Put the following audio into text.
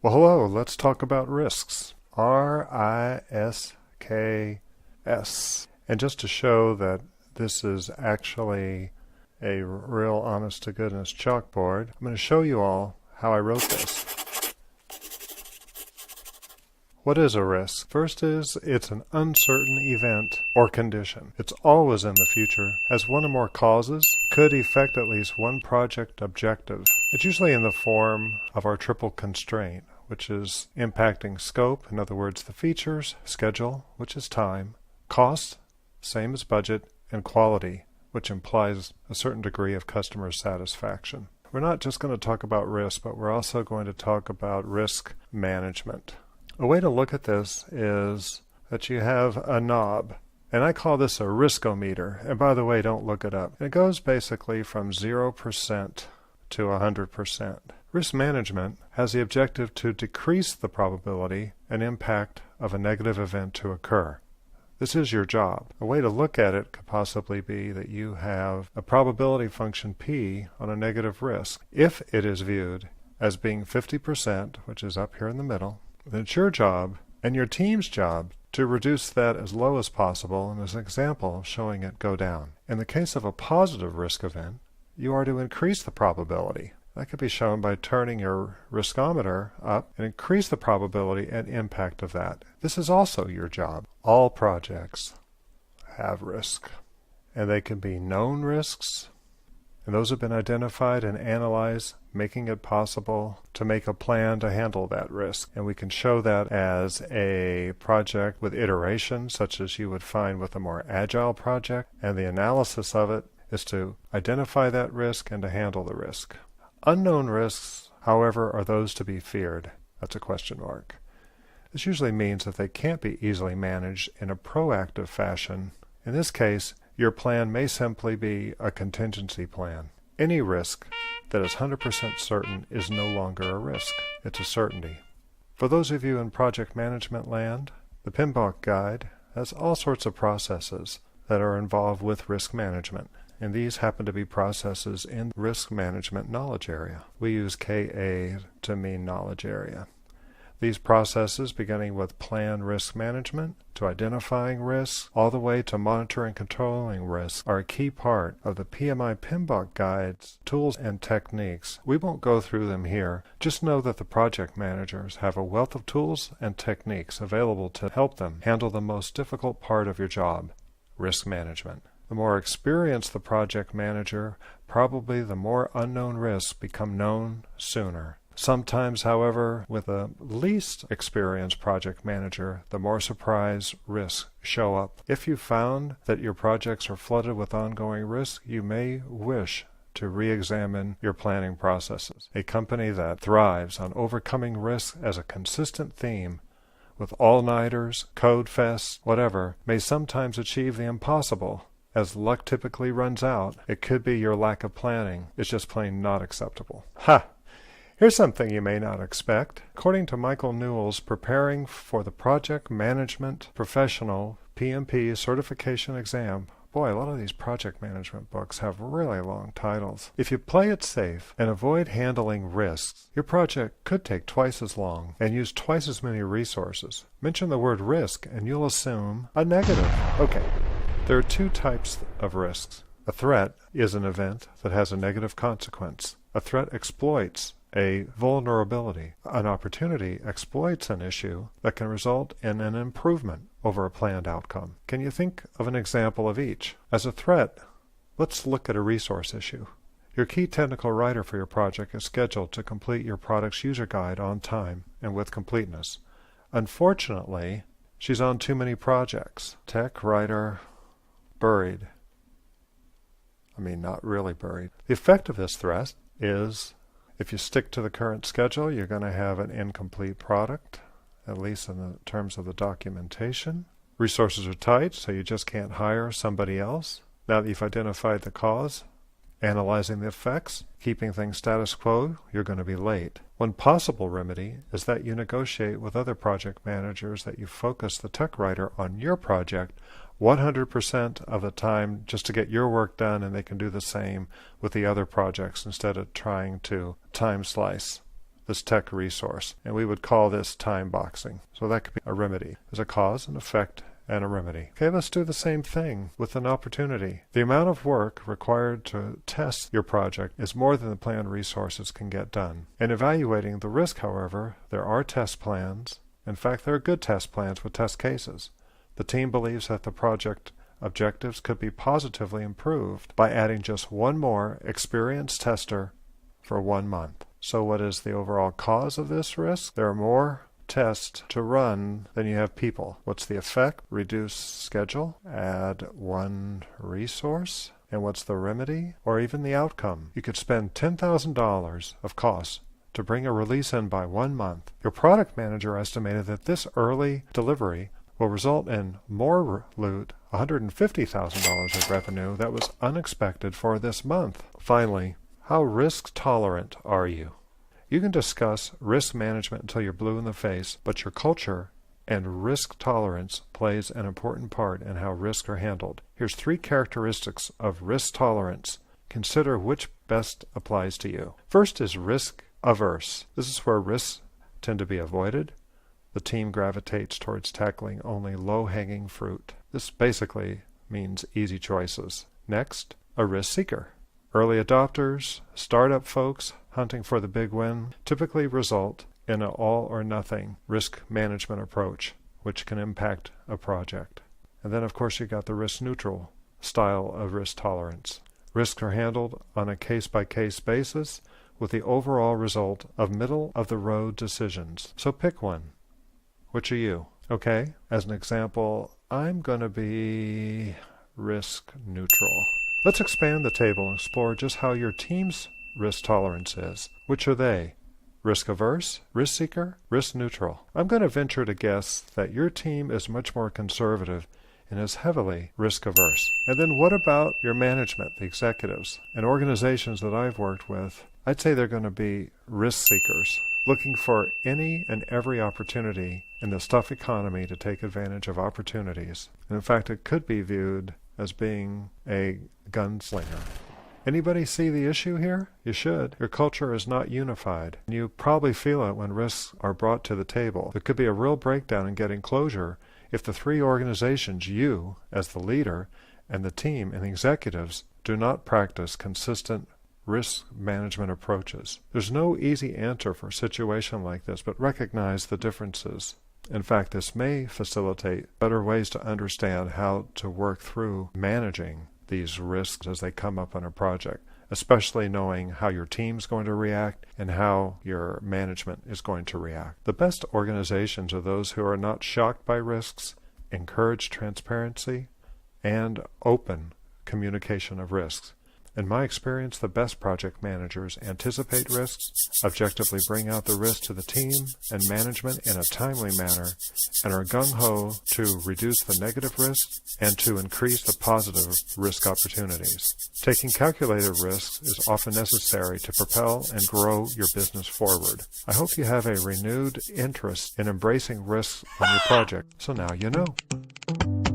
Well, hello, let's talk about risks. R-I-S-K-S. And just to show that this is actually a real honest-to-goodness chalkboard, I'm going to show you all how I wrote this. What is a risk? First is, it's an uncertain event or condition. It's always in the future, has one or more causes, could affect at least one project objective. It's usually in the form of our triple constraint, which is impacting scope, in other words, the features, schedule, which is time, cost, same as budget, and quality, which implies a certain degree of customer satisfaction. We're not just going to talk about risk, but we're also going to talk about risk management. A way to look at this is that you have a knob, and I call this a riskometer. And by the way, don't look it up. It goes basically from 0% to 100%. Risk management has the objective to decrease the probability and impact of a negative event to occur. This is your job. A way to look at it could possibly be that you have a probability function P on a negative risk. If it is viewed as being 50%, which is up here in the middle, then it's your job and your team's job to reduce that as low as possible, and as an example, showing it go down. In the case of a positive risk event, you are to increase the probability. That could be shown by turning your riskometer up and increase the probability and impact of that. This is also your job. All projects have risk, and they can be known risks, and those have been identified and analyzed, making it possible to make a plan to handle that risk. And we can show that as a project with iterations, such as you would find with a more agile project. And the analysis of it is to identify that risk and to handle the risk. Unknown risks, however, are those to be feared. That's a question mark. This usually means that they can't be easily managed in a proactive fashion. In this case, your plan may simply be a contingency plan. Any risk that is 100% certain is no longer a risk. It's a certainty. For those of you in project management land, the PMBOK guide has all sorts of processes that are involved with risk management, and these happen to be processes in risk management knowledge area. We use KA to mean knowledge area. These processes, beginning with plan risk management, to identifying risks, all the way to monitoring and controlling risks, are a key part of the PMI PMBOK guide's tools and techniques. We won't go through them here. Just know that the project managers have a wealth of tools and techniques available to help them handle the most difficult part of your job, risk management. The more experienced the project manager, probably the more unknown risks become known sooner. Sometimes, however, with the least experienced project manager, the more surprise risks show up. If you found that your projects are flooded with ongoing risk, you may wish to re-examine your planning processes. A company that thrives on overcoming risks as a consistent theme, with all-nighters, code fests, whatever, may sometimes achieve the impossible. As luck typically runs out, it could be your lack of planning is just plain not acceptable. Ha! Here's something you may not expect. According to Michael Newell's Preparing for the Project Management Professional PMP Certification Exam, boy, a lot of these project management books have really long titles. If you play it safe and avoid handling risks, your project could take twice as long and use twice as many resources. Mention the word risk and you'll assume a negative. Okay, there are two types of risks. A threat is an event that has a negative consequence. A threat exploits a vulnerability. An opportunity exploits an issue that can result in an improvement over a planned outcome. Can you think of an example of each? As a threat, let's look at a resource issue. Your key technical writer for your project is scheduled to complete your product's user guide on time and with completeness. Unfortunately, she's on too many projects. Tech writer buried. I mean, not really buried. The effect of this threat is, if you stick to the current schedule, you're going to have an incomplete product, at least in the terms of the documentation. Resources are tight, so you just can't hire somebody else. Now that you've identified the cause, analyzing the effects, keeping things status quo, you're going to be late. One possible remedy is that you negotiate with other project managers that you focus the tech writer on your project 100% of the time just to get your work done, and they can do the same with the other projects instead of trying to time slice this tech resource, and we would call this time boxing. So that could be a remedy. There's a cause, an effect, and a remedy. Okay, let's do the same thing with an opportunity. The amount of work required to test your project is more than the planned resources can get done. In evaluating the risk, however, there are test plans. In fact, there are good test plans with test cases. The team believes that the project objectives could be positively improved by adding just one more experienced tester for 1 month. So what is the overall cause of this risk? There are more tests to run than you have people. What's the effect? Reduce schedule, add one resource, and what's the remedy? Or even the outcome? You could spend $10,000 of costs to bring a release in by 1 month. Your product manager estimated that this early delivery will result in more loot, $150,000 of revenue that was unexpected for this month. Finally, how risk tolerant are you? You can discuss risk management until you're blue in the face, but your culture and risk tolerance plays an important part in how risks are handled. Here's 3 characteristics of risk tolerance. Consider which best applies to you. First is risk averse. This is where risks tend to be avoided. The team gravitates towards tackling only low-hanging fruit. This basically means easy choices. Next, a risk seeker. Early adopters, startup folks hunting for the big win typically result in an all-or-nothing risk management approach, which can impact a project. And then, of course, you got the risk-neutral style of risk tolerance. Risks are handled on a case-by-case basis with the overall result of middle-of-the-road decisions. So pick one. Which are you? Okay, as an example, I'm going to be risk-neutral. Let's expand the table and explore just how your team's risk tolerance is. Which are they? Risk-averse, risk-seeker, risk-neutral. I'm going to venture to guess that your team is much more conservative and is heavily risk-averse. And then what about your management, the executives? And organizations that I've worked with, I'd say they're going to be risk-seekers, looking for any and every opportunity in this tough economy to take advantage of opportunities. And in fact, it could be viewed as being a gunslinger. Anybody see the issue here? You should. Your culture is not unified. You probably feel it when risks are brought to the table. There could be a real breakdown in getting closure if the 3 organizations, you as the leader and the team and the executives, do not practice consistent risk management approaches. There's no easy answer for a situation like this, but recognize the differences. In fact, this may facilitate better ways to understand how to work through managing these risks as they come up on a project, especially knowing how your team's going to react and how your management is going to react. The best organizations are those who are not shocked by risks, encourage transparency, and open communication of risks. In my experience, the best project managers anticipate risks, objectively bring out the risk to the team and management in a timely manner, and are gung-ho to reduce the negative risk and to increase the positive risk opportunities. Taking calculated risks is often necessary to propel and grow your business forward. I hope you have a renewed interest in embracing risks on your project, so now you know.